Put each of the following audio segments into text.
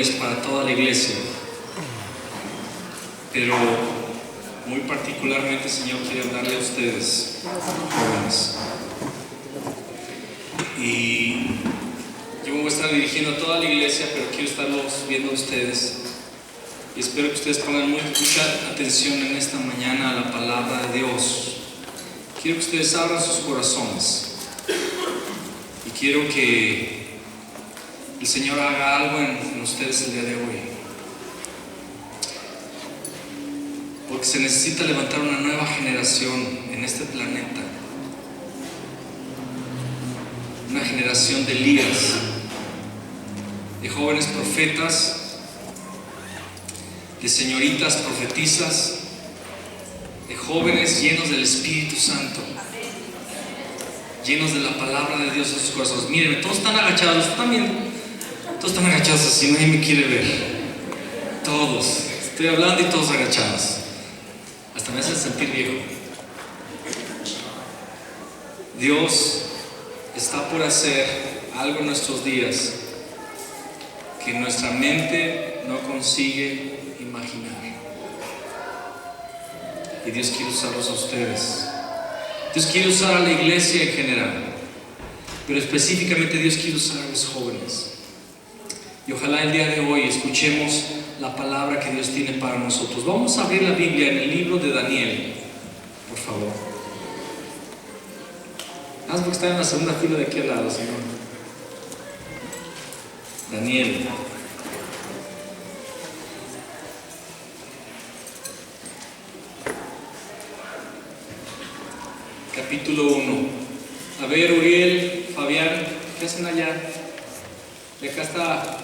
es para toda la iglesia, pero muy particularmente el Señor quiere hablarle a ustedes, jóvenes. Y yo me voy a estar dirigiendo a toda la iglesia, pero quiero estarlos viendo a ustedes. Y espero que ustedes pongan mucha atención en esta mañana a la palabra de Dios. Quiero que ustedes abran sus corazones. Y quiero que el Señor haga algo en ustedes el día de hoy. Porque se necesita levantar una nueva generación en este planeta. Una generación de Elías, de jóvenes profetas, de señoritas profetisas, de jóvenes llenos del Espíritu Santo, llenos de la palabra de Dios en sus corazones. Mírenme, todos están agachados, todos están agachados así, nadie me quiere ver. Todos, estoy hablando y todos agachados. Hasta me hacen sentir viejo. Dios está por hacer algo en nuestros días que nuestra mente no consigue imaginar. Y Dios quiere usarlos a ustedes. Dios quiere usar a la iglesia en general, pero específicamente Dios quiere usar a los jóvenes. Y ojalá el día de hoy escuchemos la palabra que Dios tiene para nosotros. Vamos a abrir la Biblia en el libro de Daniel, por favor. Haz porque está en la segunda fila de aquí al lado, Señor. Daniel. Capítulo 1. A ver, Uriel, Fabián, ¿qué hacen allá? De acá está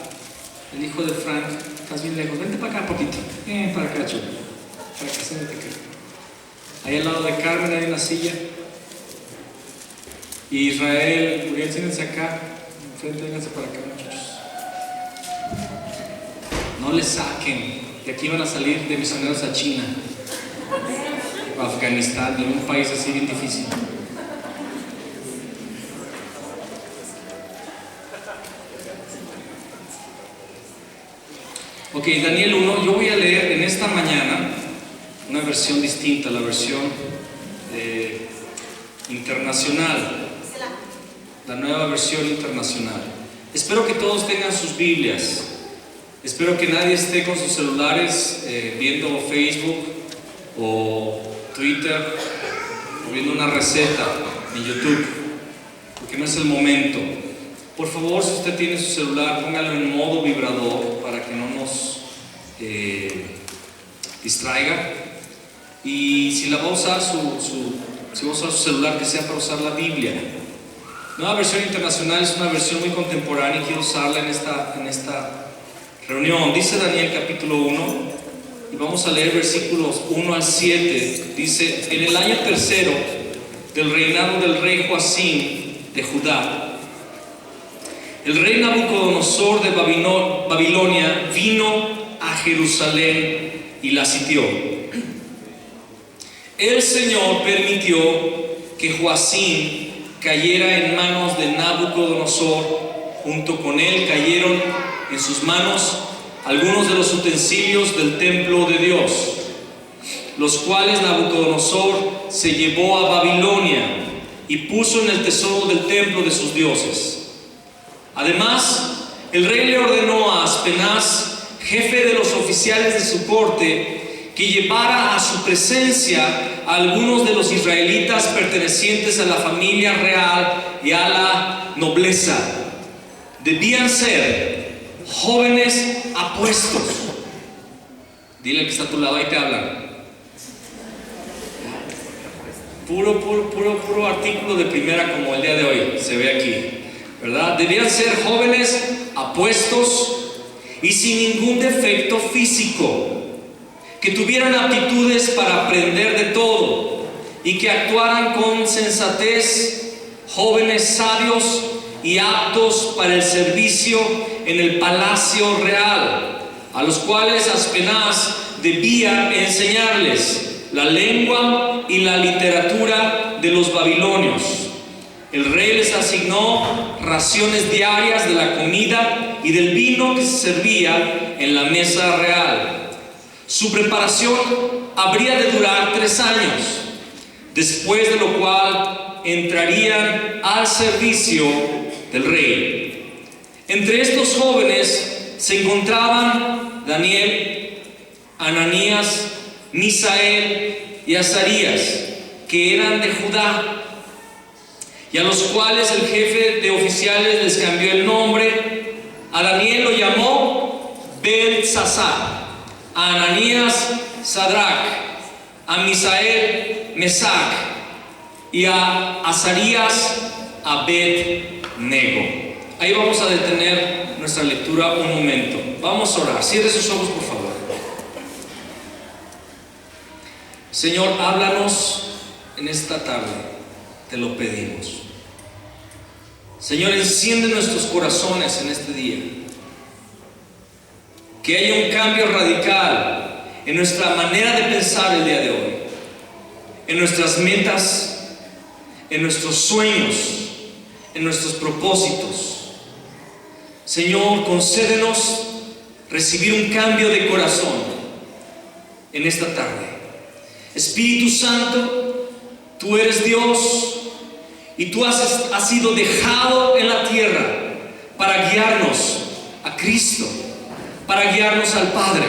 el hijo de Frank. Estás bien lejos. Vente para acá poquito. Para acá, chulo. Para que siéntate acá. Ahí al lado de Carmen hay una silla. Y Israel, Uriel, siéntense acá. Enfrente, vénganse para acá, muchachos. No les saquen. De aquí van a salir de misioneros a China, a Afganistán, de un país así bien difícil. Ok, Daniel 1, yo voy a leer en esta mañana una versión distinta, la versión internacional, la nueva versión internacional. Espero que todos tengan sus Biblias. Espero que nadie esté con sus celulares viendo Facebook o Twitter o viendo una receta en YouTube, porque no es el momento. Por favor, si usted tiene su celular, póngalo en modo vibrador para que no nos distraiga. Y si va a usar su celular, que sea para usar la Biblia. Nueva versión internacional es una versión muy contemporánea y quiero usarla en esta reunión. Dice Daniel capítulo 1, y vamos a leer versículos 1 al 7. Dice: en el año tercero del reinado del rey Joacim de Judá, el rey Nabucodonosor de Babilonia vino a Jerusalén y la sitió. El Señor permitió que Joacim cayera en manos de Nabucodonosor. Junto con él cayeron en sus manos algunos de los utensilios del templo de Dios, los cuales Nabucodonosor se llevó a Babilonia y puso en el tesoro del templo de sus dioses. Además, el rey le ordenó a Aspenaz, jefe de los oficiales de su corte, que llevara a su presencia a algunos de los israelitas pertenecientes a la familia real y a la nobleza. Debían ser jóvenes apuestos. Dile al que está a tu lado, ahí te hablan. Puro artículo de primera, como el día de hoy se ve aquí, ¿verdad? Debían ser jóvenes apuestos y sin ningún defecto físico, que tuvieran aptitudes para aprender de todo y que actuaran con sensatez, jóvenes sabios y aptos para el servicio en el palacio real, a los cuales Aspenaz debía enseñarles la lengua y la literatura de los babilonios. El rey les asignó raciones diarias de la comida y del vino que se servía en la mesa real. Su preparación habría de durar 3 años, después de lo cual entrarían al servicio del rey. Entre estos jóvenes se encontraban Daniel, Ananías, Misael y Azarías, que eran de Judá, y a los cuales el jefe de oficiales les cambió el nombre. A Daniel lo llamó Beltsasar, a Ananías Sadrach, a Misael Mesac y a Azarías Abed-Nego. Ahí vamos a detener nuestra lectura un momento. Vamos a orar. Cierre sus ojos, por favor. Señor, háblanos en esta tarde, te lo pedimos. Señor, enciende nuestros corazones en este día. Que haya un cambio radical en nuestra manera de pensar el día de hoy, en nuestras metas, en nuestros sueños, en nuestros propósitos. Señor, concédenos recibir un cambio de corazón en esta tarde. Espíritu Santo, tú eres Dios y tú has sido dejado en la tierra para guiarnos a Cristo, para guiarnos al Padre.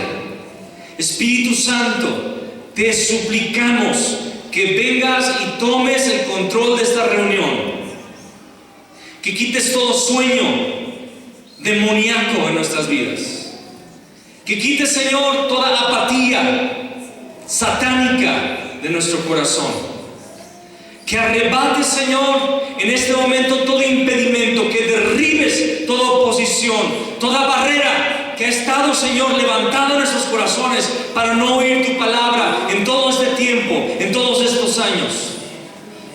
Espíritu Santo, te suplicamos que vengas y tomes el control de esta reunión, que quites todo sueño demoníaco en nuestras vidas, que quites, Señor, toda apatía satánica de nuestro corazón, que arrebates, Señor, en este momento todo impedimento, que derribes toda oposición, toda barrera que ha estado, Señor, levantada en nuestros corazones para no oír tu palabra en todo este tiempo, en todos estos años.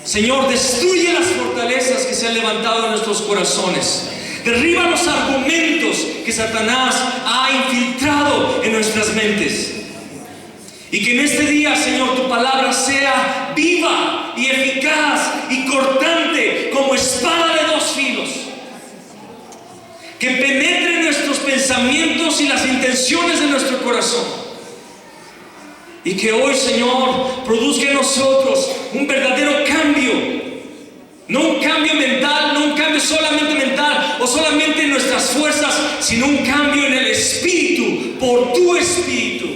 Señor, destruye las fortalezas que se han levantado en nuestros corazones. Derriba los argumentos que Satanás ha infiltrado en nuestras mentes. Y que en este día, Señor, tu palabra sea viva y eficaz y cortante como espada de 2 filos. Que penetre en nuestros pensamientos y las intenciones de nuestro corazón. Y que hoy, Señor, produzca en nosotros un verdadero cambio. No un cambio mental, no un cambio solamente mental o solamente en nuestras fuerzas, sino un cambio en el Espíritu, por tu Espíritu.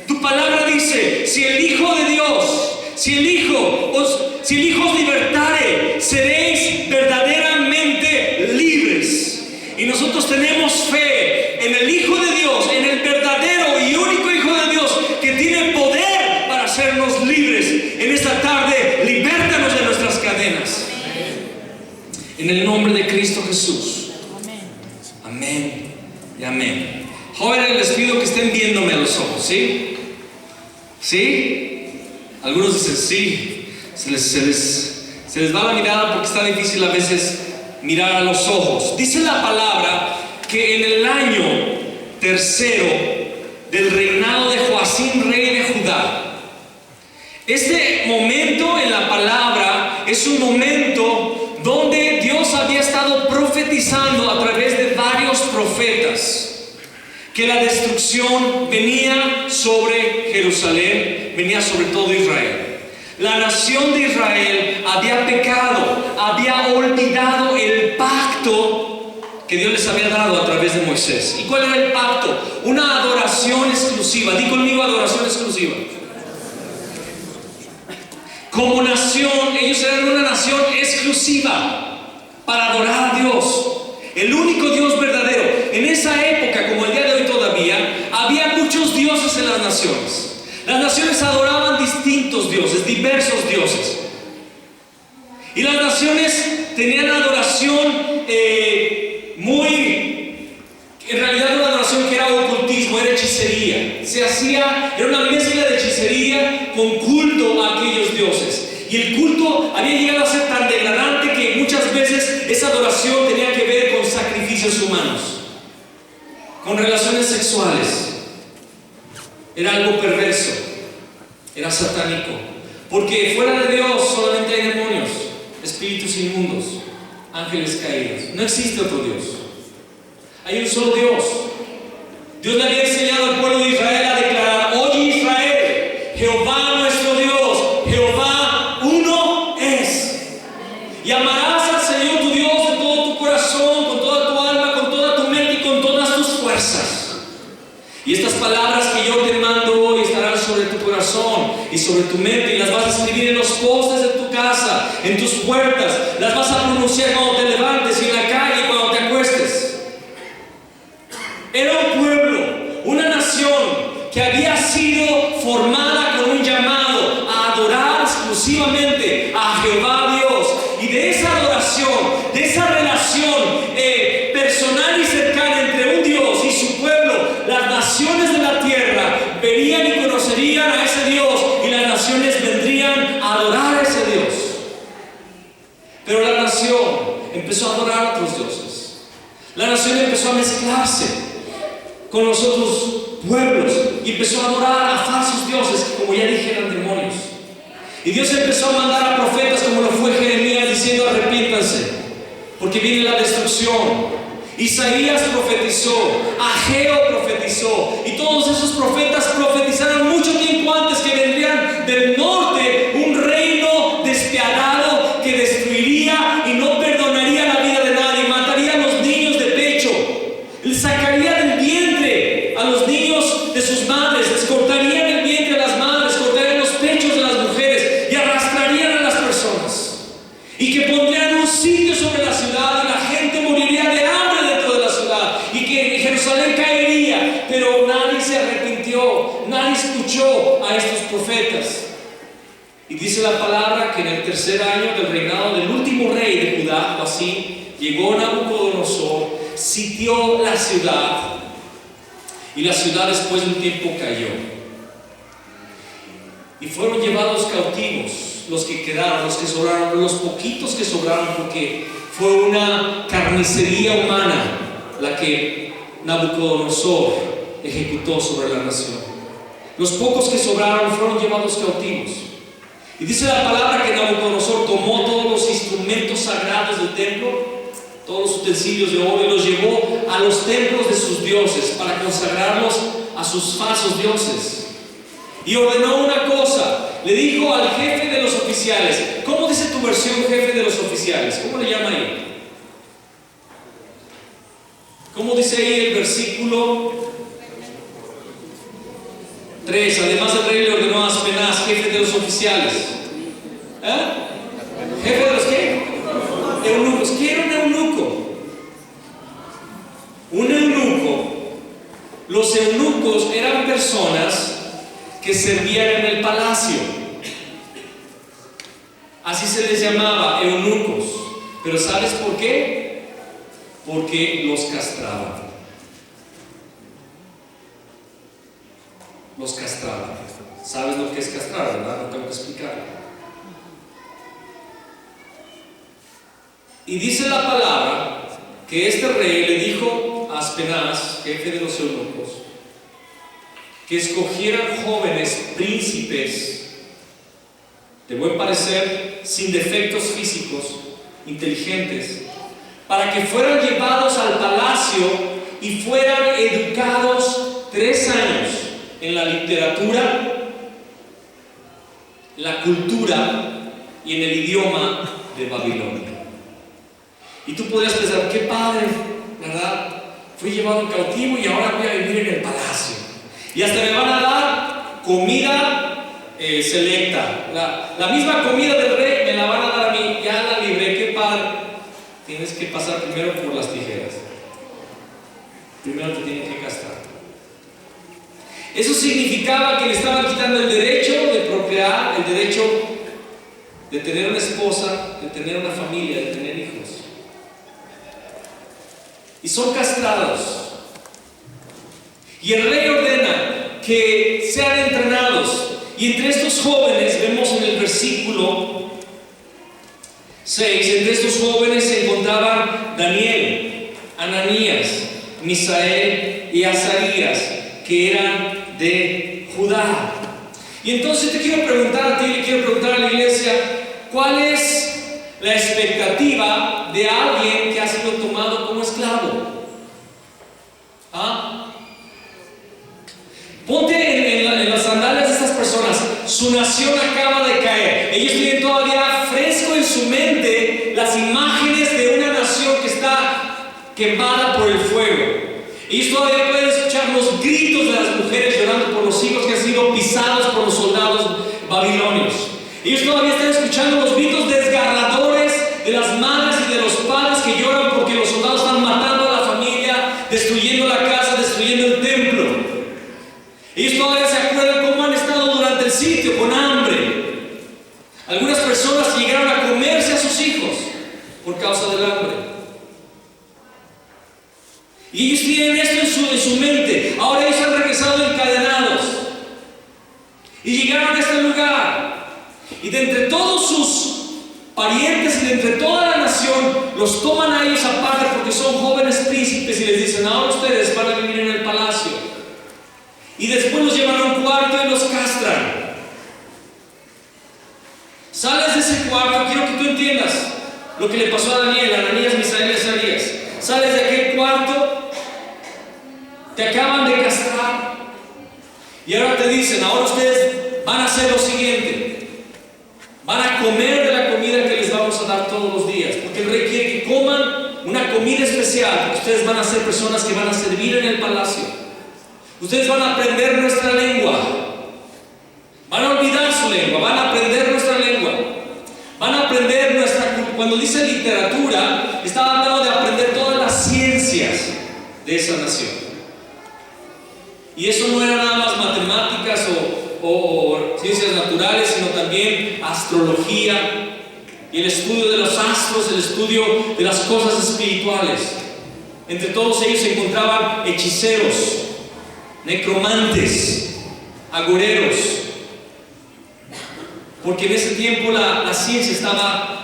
Tu palabra dice: si el Hijo de Dios, si el Hijo os libertare, seréis verdaderamente libres. Y nosotros tenemos fe en el Hijo de Dios, en el verdadero y único Hijo de Dios, que tiene poder para hacernos libres. En esta tarde, libértanos de nuestras cadenas. En el nombre de Cristo Jesús. Amén y amén. Jóvenes, les pido que estén viéndome a los ojos, ¿sí? ¿Sí? Algunos dicen sí. Se les va la mirada porque está difícil a veces mirar a los ojos. Dice la palabra que en el año 3 del reinado de Joacim, rey de Judá. Este momento en la palabra es un momento donde Dios había estado profetizando a través de varios profetas que la destrucción venía sobre Jerusalén, venía sobre todo Israel. La nación de Israel había pecado, había olvidado el pacto que Dios les había dado a través de Moisés. ¿Y cuál era el pacto? Una adoración exclusiva. Di conmigo: adoración exclusiva. Como nación, ellos eran una nación exclusiva para adorar a Dios, el único Dios verdadero. En esa época, como el día de hoy todavía, había muchos dioses en las naciones. Las naciones adoraban distintos dioses, diversos dioses. Y las naciones tenían adoración en realidad una adoración que era ocultismo, era hechicería. Era una mezcla de hechicería con culto a aquellos dioses. Y el culto había llegado a ser tan degradante que muchas veces esa adoración tenía que ver con sacrificios humanos, con relaciones sexuales. Era algo perverso, era satánico, porque fuera de Dios solamente hay demonios, espíritus inmundos, ángeles caídos. No existe otro Dios. Hay un solo Dios. Dios le había enseñado al pueblo de Israel a declarar: oye Israel, Jehová nuestro Dios, Jehová uno es. Y amarás al Señor tu Dios de todo tu corazón, con toda tu alma, con toda tu mente y con todas tus fuerzas. Y estas palabras que yo te mando hoy estarán sobre tu corazón y sobre tu mente, y las vas a escribir en los postes de tu casa, en tus puertas. Las vas a pronunciar cuando te levantes y en la calle, cuando te acuestes. Era un pueblo, una nación que había sido formada con un llamado a adorar exclusivamente a Jehová Dios. Y de esa adoración, de esa relación personal y cercana entre un Dios y su pueblo, las naciones de la tierra verían y conocerían a ese Dios, y las naciones vendrían a adorar a ese Dios. Pero la nación empezó a adorar a otros dioses. La nación empezó a mezclarse con los otros pueblos y empezó a adorar a falsos dioses que, como ya dije, eran demonios. Y Dios empezó a mandar a profetas, como lo fue Jeremías, diciendo: arrepiéntanse, porque viene la destrucción. Isaías profetizó, Ageo profetizó, y todos esos profetas profetizaron mucho tiempo antes que vendrían del norte un reino despiadado que destruiría y no perdonaría la vida de nadie, mataría a los niños de pecho, les sacaría del vientre a los niños de sus madres, les cortarían el vientre a las madres, cortarían los pechos de las mujeres y arrastrarían a las personas, y que pondrían un sitio sobre la ciudad y la gente moriría de hambre dentro de la ciudad, y que Jerusalén caería. Pero nadie se arrepintió, nadie escuchó a estos profetas. Y dice la palabra que en el tercer año del reinado del último rey de Judá, o así, llegó Nabucodonosor, sitió la ciudad, y la ciudad después de un tiempo cayó. Y fueron llevados cautivos los que quedaron, los que sobraron, los poquitos que sobraron, porque fue una carnicería humana la que Nabucodonosor ejecutó sobre la nación. Los pocos que sobraron fueron llevados cautivos. Y dice la palabra que Nabucodonosor tomó todos los instrumentos sagrados del templo, todos los utensilios de oro, y los llevó a los templos de sus dioses para consagrarlos a sus falsos dioses. Y ordenó una cosa, le dijo al jefe de los oficiales. ¿Cómo dice tu versión, jefe de los oficiales? ¿Cómo le llama ahí? ¿Cómo dice ahí el versículo 3? Además el rey le ordenó a Aspenaz, jefe de los oficiales. ¿Jefe de los qué? Eunucos. ¿Qué era un eunuco? Un eunuco, los eunucos eran personas que servían en el palacio. Así se les llamaba, eunucos. Pero ¿sabes por qué? Porque los castraban. Los castraban. ¿Sabes lo que es castrar, verdad? No tengo que explicarlo. Y dice la palabra que este rey le dijo a Aspenaz, jefe de los eunucos, que escogieran jóvenes príncipes de buen parecer, sin defectos físicos, inteligentes, para que fueran llevados al palacio y fueran educados 3 años en la literatura, la cultura y en el idioma de Babilonia. Y tú podrías pensar: qué padre, ¿verdad? Fui llevado cautivo y ahora voy a vivir en el palacio. Y hasta me van a dar comida selecta. La misma comida del rey me la van a dar a mí. Ya la libré, qué padre. Tienes que pasar primero por las tijeras. Primero te tienen que castrar. Eso significaba que le estaban quitando el derecho de procrear, el derecho de tener una esposa, de tener una familia, de tener hijos. Y son castrados. Y el rey ordena que sean entrenados. Y entre estos jóvenes, vemos en el versículo 6, entre estos jóvenes se encontraban Daniel, Ananías, Misael y Azarías, que eran de Judá. Y entonces te quiero preguntar a ti, le quiero preguntar a la iglesia: ¿cuál es la expectativa de alguien que ha sido tomado como esclavo? personas, su nación acaba de caer. Ellos tienen todavía fresco en su mente las imágenes de una nación que está quemada por el fuego. Ellos todavía pueden escuchar los gritos de las mujeres llorando por los hijos que han sido pisados por los soldados babilonios. Ellos todavía están escuchando los gritos desgarradores de las madres y de los padres que lloran porque los soldados están matando a la familia, destruyendo la casa, destruyendo el templo. Ellos todavía se acuerdan cómo han estado durante el sitio con hambre. Algunas personas llegaron a comerse a sus hijos por causa del hambre. Y ellos tienen esto en su mente. Ahora ellos han regresado encadenados y llegaron a este lugar, y de entre todos sus parientes y de entre toda la nación los toman a ellos aparte porque son jóvenes príncipes y les dicen: ahora ustedes van a vivir en el palacio. Y después los llevan a un cuarto y los castran. Sales de ese cuarto, quiero que tú entiendas lo que le pasó a Daniel, Ananías, Misael y Azarías. Sales de aquel cuarto, te acaban de castrar, y ahora te dicen: ahora ustedes van a hacer lo siguiente, van a comer de la comida que les vamos a dar todos los días, porque el rey quiere que coman una comida especial, porque ustedes van a ser personas que van a servir en el palacio. Ustedes van a aprender nuestra lengua, van a olvidar su lengua, van a aprender nuestra lengua, van a aprender nuestra cultura. Cuando dice literatura, estaba hablando de aprender todas las ciencias de esa nación. Y eso no era nada más matemáticas o ciencias naturales, sino también astrología y el estudio de los astros, el estudio de las cosas espirituales. Entre todos ellos se encontraban hechiceros, necromantes, agoreros, porque en ese tiempo la ciencia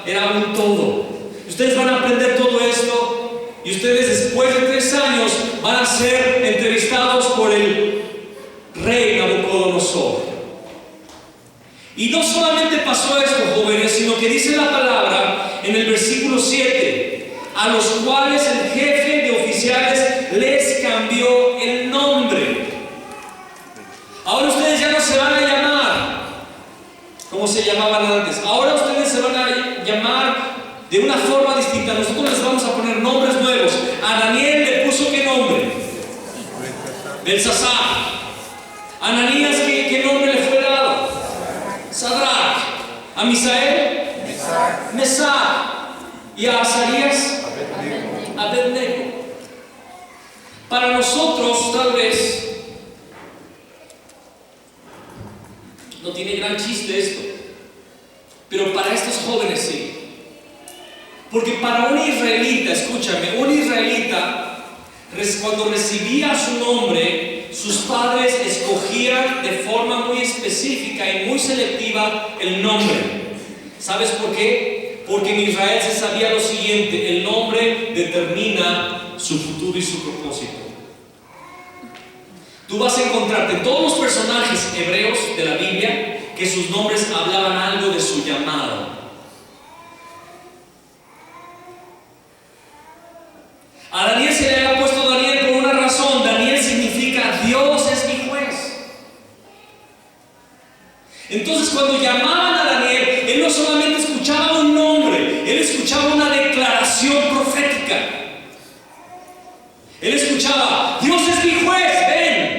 era un todo. Ustedes van a aprender todo esto, y ustedes después de 3 años van a ser entrevistados por el rey Nabucodonosor. Y no solamente pasó esto, jóvenes, sino que dice la palabra en el versículo 7: a los cuales el jefe de oficiales les cambió el nombre. Ahora ustedes ya no se van a llamar como se llamaban antes. Ahora ustedes se van a llamar de una forma distinta. Nosotros les vamos a poner nombres nuevos. A Daniel le puso ¿qué nombre? Belsasar. A Ananías ¿qué nombre le fue dado? Sadrach. A Misael, Mesac. Y a Azarías, Abednego. Para nosotros tal vez no tiene gran chiste esto, pero para estos jóvenes sí. Porque para un israelita, escúchame, un israelita, cuando recibía su nombre, sus padres escogían de forma muy específica y muy selectiva el nombre. ¿Sabes por qué? Porque en Israel se sabía lo siguiente: el nombre determina su futuro y su propósito. Tú vas a encontrarte en todos los personajes hebreos de la Biblia que sus nombres hablaban algo de su llamado. A Daniel se le había puesto Daniel por una razón. Daniel significa Dios es mi juez. Entonces, cuando llamaban a Daniel, él no solamente escuchaba un nombre, él escuchaba una declaración profética. Él escuchaba: Dios es mi juez, ven.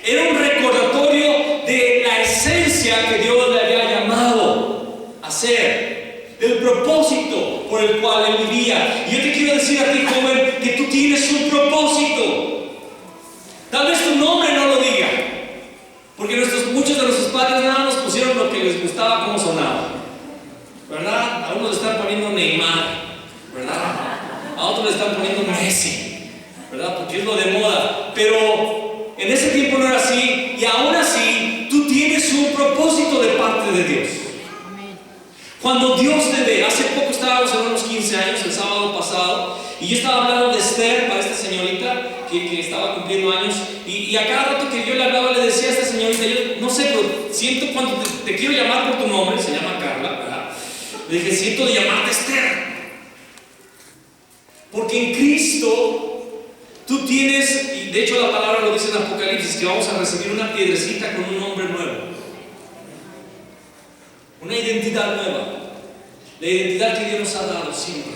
Era un recordatorio de la esencia que Dios le había llamado a ser, del propósito por el cual él vivía. Y yo te quiero decir a ti, joven, que tú tienes un propósito. Tal vez tu nombre no lo diga, porque muchos de nuestros padres nada nos pusieron lo que les gustaba, cómo sonaba, ¿verdad? A unos le están poniendo Neymar, ¿verdad? A otros le están poniendo Messi, ¿verdad? Porque es lo de moda. Pero en ese tiempo no era así, y aún así tú tienes un propósito de parte de Dios. Cuando Dios te ve, hace poco estábamos en unos 15 años, el sábado pasado, y yo estaba hablando de Esther para esta señorita que estaba cumpliendo años, y a cada rato que yo le hablaba le decía a esta señorita: yo no sé, pero siento cuando te quiero llamar por tu nombre, se llama Carla, ¿verdad? Le dije: siento de llamarte Esther, porque en Cristo tú Tú tienes, y de hecho la palabra lo dice en Apocalipsis, que vamos a recibir una piedrecita con un nombre nuevo, una identidad nueva, la identidad que Dios nos ha dado siempre.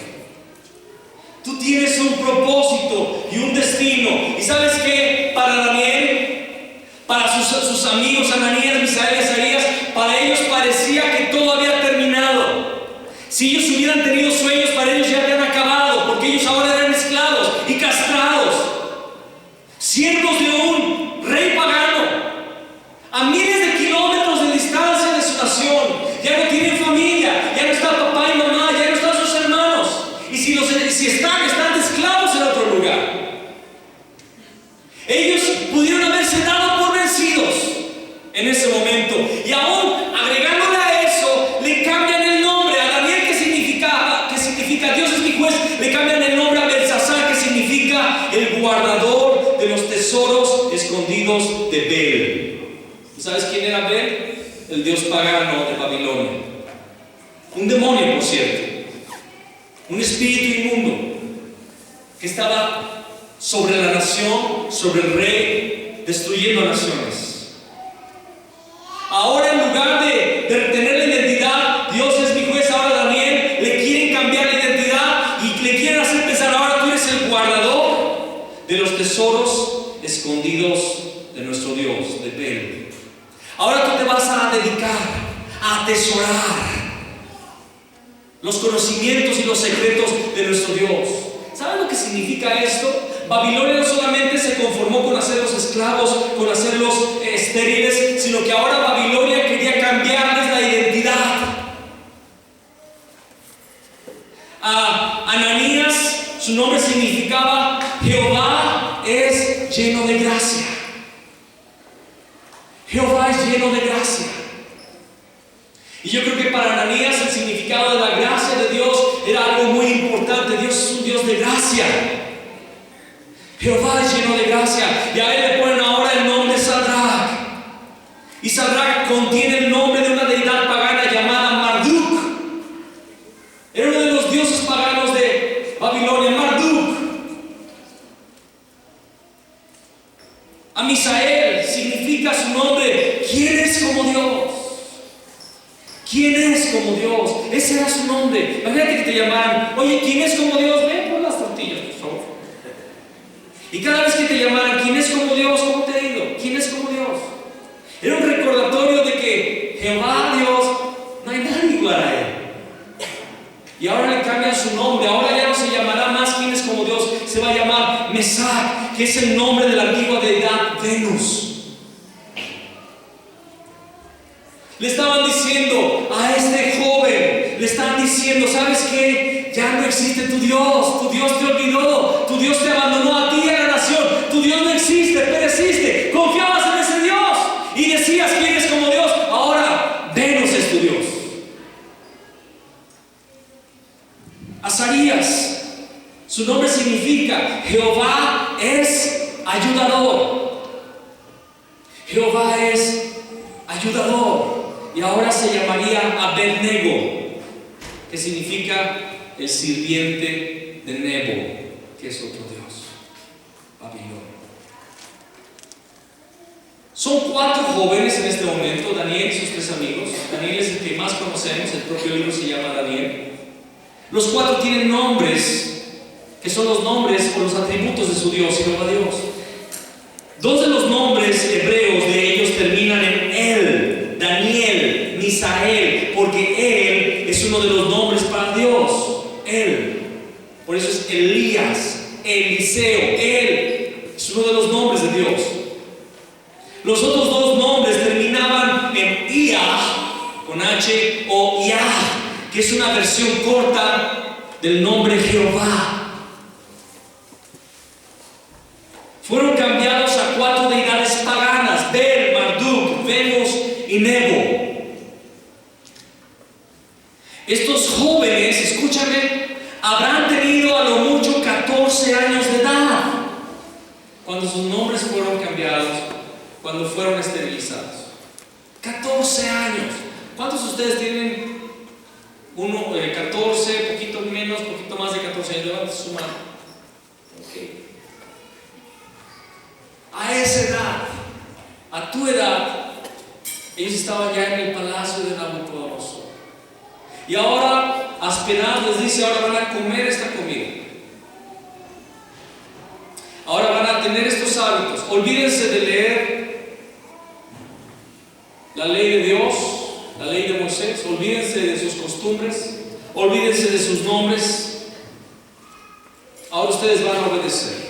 Tú tienes un propósito y un destino. ¿Y sabes qué? Para Daniel, para sus amigos Ananías, Misael y Azarías, para ellos parecía que todo había terminado. Si ellos hubieran tenido sueños, para ellos ya habían acabado, porque ellos ahora eran esclavos y castrados, siervos de un rey pagano, a miles de kilómetros de distancia de su nación. Ya no tienen familia, ya no está papá y mamá, ya no están sus hermanos. Y si están de esclavos en otro lugar. Ellos pudieron haberse dado por vencidos en ese momento. Y aún agregándole a eso, le cambian el nombre a Daniel, que significa Dios es mi juez. Le cambian el nombre a Belsasar, que significa el guardador de los tesoros escondidos de Bel. ¿Y sabes quién era Bel? El dios pagano de Babilonia. Un demonio, por cierto. Un espíritu inmundo que estaba sobre la nación, sobre el rey, destruyendo naciones. Ahora, en lugar de retener la identidad, Dios es mi juez, ahora Daniel, le quieren cambiar la identidad y le quieren hacer pensar: ahora tú eres el guardador de los tesoros escondidos de nuestro Dios, de Bel. Ahora tú te vas a dedicar a atesorar los conocimientos y los secretos de nuestro Dios. ¿Saben lo que significa esto? Babilonia no solamente se conformó con hacerlos esclavos, con hacerlos estériles, sino que ahora Babilonia quería cambiarles la identidad. A Ananías, su nombre significaba Jehová es lleno de gracia. Jehová es lleno de gracia. Y yo creo que para Ananías el significado de la gracia de Dios era algo muy importante. Dios es un Dios de gracia. Jehová es lleno de gracia. Y a él le ponen ahora el nombre Sadrach. Y Sadrach contiene el nombre de una deidad pagana llamada Marduk. Era uno de los dioses paganos de Babilonia, Marduk. A Misael significa su nombre: ¿quién es como Dios? ¿Quién es como Dios? Ese era su nombre. Imagínate que te llamaran: oye, ¿quién es como Dios? Ven por las tortillas, por favor. Y cada vez que te llamaran: ¿quién es como Dios? ¿Cómo te ha ido? ¿Quién es como Dios? Era un recordatorio de que Jehová, Dios, no hay nadie igual a él. Y ahora le cambian su nombre. Ahora ya no se llamará más ¿quién es como Dios? Se va a llamar Mesac, que es el nombre de la antigua deidad Venus. Le estaban diciendo a este joven, le estaban diciendo: ¿sabes qué? Ya no existe tu Dios te olvidó, tu Dios te abandonó a ti y a la nación, tu Dios no existe, pereciste, confiabas en ese Dios y decías quién es como Dios, ahora Venus es tu Dios. Azarías, su nombre significa Jehová es ayudador. Jehová es ayudador. Y ahora se llamaría Abednego, que significa el sirviente de Nebo, que es otro Dios, Babilonia. Son 4 jóvenes en este momento: Daniel y sus 3 amigos. Daniel es el que más conocemos, el propio libro se llama Daniel. Los 4 tienen nombres, que son los nombres o los atributos de su Dios, Jehová Dios. 2 de los nombres hebreos de ellos terminan en El. Daniel, Misael, porque Él es uno de los nombres para Dios. Él. Por eso es Elías, Eliseo. Él es uno de los nombres de Dios. Los otros 2 nombres terminaban en Ia, con H, o Yah, que es una versión corta del nombre Jehová. Fueron cambiados a 4 deidades paganas: Bel, Marduk, Venus y Nebo. Estos jóvenes, escúchame, habrán tenido a lo mucho 14 años de edad cuando sus nombres fueron cambiados, cuando fueron esterilizados. 14 años. ¿Cuántos de ustedes tienen 14, poquito menos, poquito más de 14 años? Levanten su mano. Okay. a esa edad, a tu edad, ellos estaban ya en el palacio de Nabucodonosor. Y ahora, Aspenaz les dice, ahora van a comer esta comida. Ahora van a tener estos hábitos. Olvídense de leer la ley de Dios, la ley de Moisés. Olvídense de sus costumbres. Olvídense de sus nombres. Ahora ustedes van a obedecer.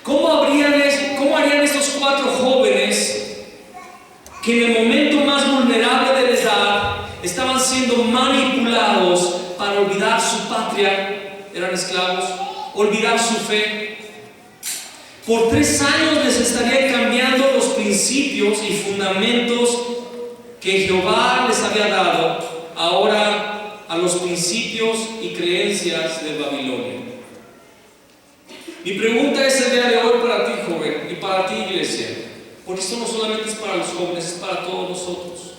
¿Cómo harían estos 4 jóvenes que en el momento más vulnerable de la edad estaban siendo manipulados para olvidar su patria? Eran esclavos, olvidar su fe. Por 3 años les estarían cambiando los principios y fundamentos que Jehová les había dado ahora a los principios y creencias de Babilonia. Mi pregunta es el día de hoy para ti, joven, y para ti, iglesia, porque esto no solamente es para los jóvenes, es para todos nosotros.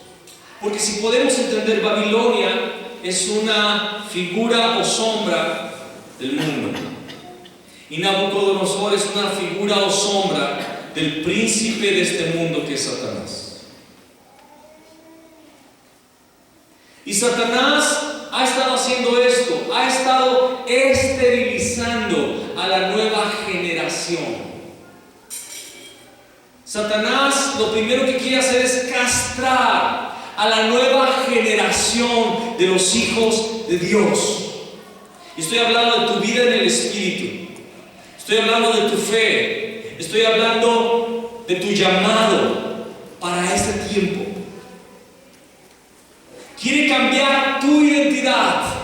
Porque si podemos entender, Babilonia es una figura o sombra del mundo. Y Nabucodonosor es una figura o sombra del príncipe de este mundo que es Satanás. Y Satanás ha estado haciendo esto, ha estado esterilizando a la nueva generación. Satanás lo primero que quiere hacer es castrar a la nueva generación de los hijos de Dios. Y estoy hablando de tu vida en el Espíritu. Estoy hablando de tu fe. Estoy hablando de tu llamado para este tiempo. Quiere cambiar tu identidad.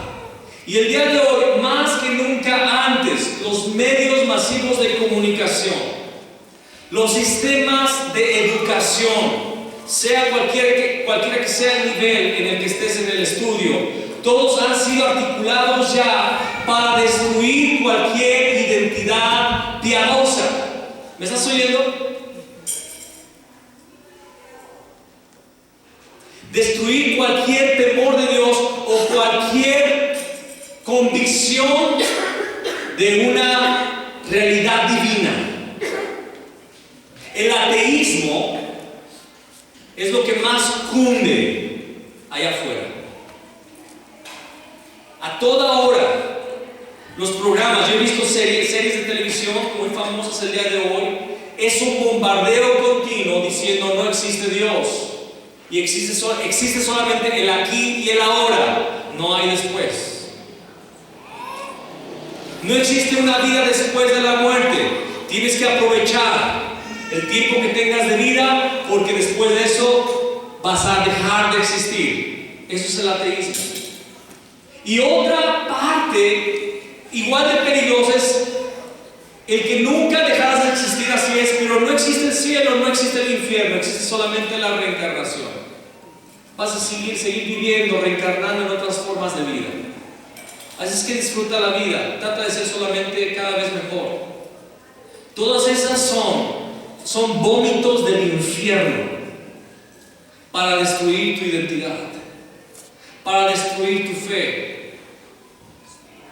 Y el día de hoy, más que nunca antes, los medios masivos de comunicación, los sistemas de educación, sea cualquiera que sea el nivel en el que estés en el estudio, todos han sido articulados ya para destruir cualquier identidad piadosa. ¿Me estás oyendo? Destruir cualquier temor de Dios o cualquier convicción de una realidad divina. El ateísmo es lo que más cunde allá afuera. A toda hora, los programas, yo he visto series de televisión muy famosas el día de hoy, es un bombardeo continuo diciendo no existe Dios. Y existe solamente el aquí y el ahora, no hay después. No existe una vida después de la muerte. Tienes que aprovechar el tiempo que tengas de vida, porque después de eso vas a dejar de existir. Eso es el ateísmo. Y otra parte igual de peligrosa es el que nunca dejarás de existir, así es, pero no existe el cielo, no existe el infierno, existe solamente la reencarnación. Vas a seguir viviendo, reencarnando en otras formas de vida. Así es que disfruta la vida, trata de ser solamente cada vez mejor. Todas esas son vómitos del infierno para destruir tu identidad, para destruir tu fe,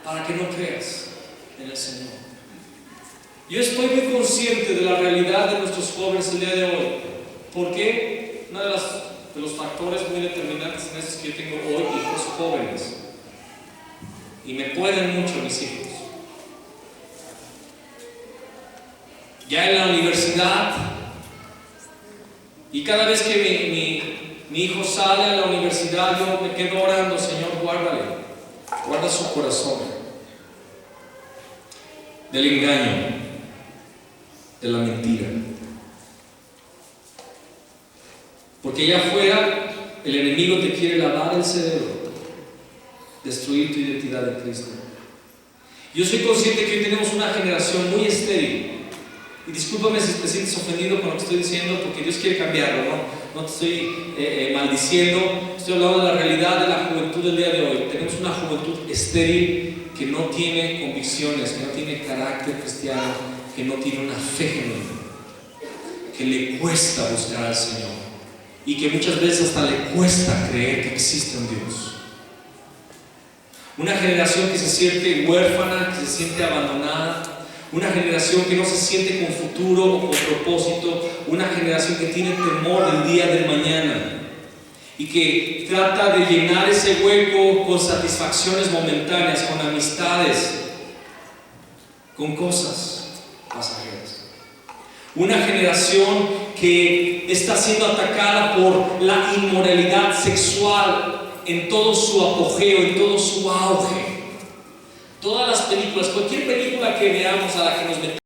para que no creas en el Señor. Yo estoy muy consciente de la realidad de nuestros jóvenes el día de hoy. ¿Por qué? Uno de los factores muy determinantes en eso es que yo tengo hoy hijos jóvenes y me pueden mucho mis hijos. Ya en la universidad, y cada vez que mi hijo sale a la universidad, yo me quedo orando: Señor, guarda su corazón del engaño, de la mentira. Porque allá afuera el enemigo te quiere lavar el cerebro, destruir tu identidad en Cristo. Yo soy consciente que hoy tenemos una generación muy estéril. Y discúlpame si te sientes ofendido con lo que estoy diciendo, porque Dios quiere cambiarlo, no te estoy maldiciendo. Estoy hablando de la realidad de la juventud del día de hoy. Tenemos una juventud estéril que no tiene convicciones, que no tiene carácter cristiano, que no tiene una fe genuina, que le cuesta buscar al Señor y que muchas veces hasta le cuesta creer que existe un Dios. Una generación que se siente huérfana, que se siente abandonada. una generación que no se siente con futuro o con propósito, una generación que tiene temor del día del mañana y que trata de llenar ese hueco con satisfacciones momentáneas, con amistades, con cosas pasajeras. Una generación que está siendo atacada por la inmoralidad sexual en todo su apogeo, en todo su auge. Todas las películas, cualquier película que veamos, a la que nos metamos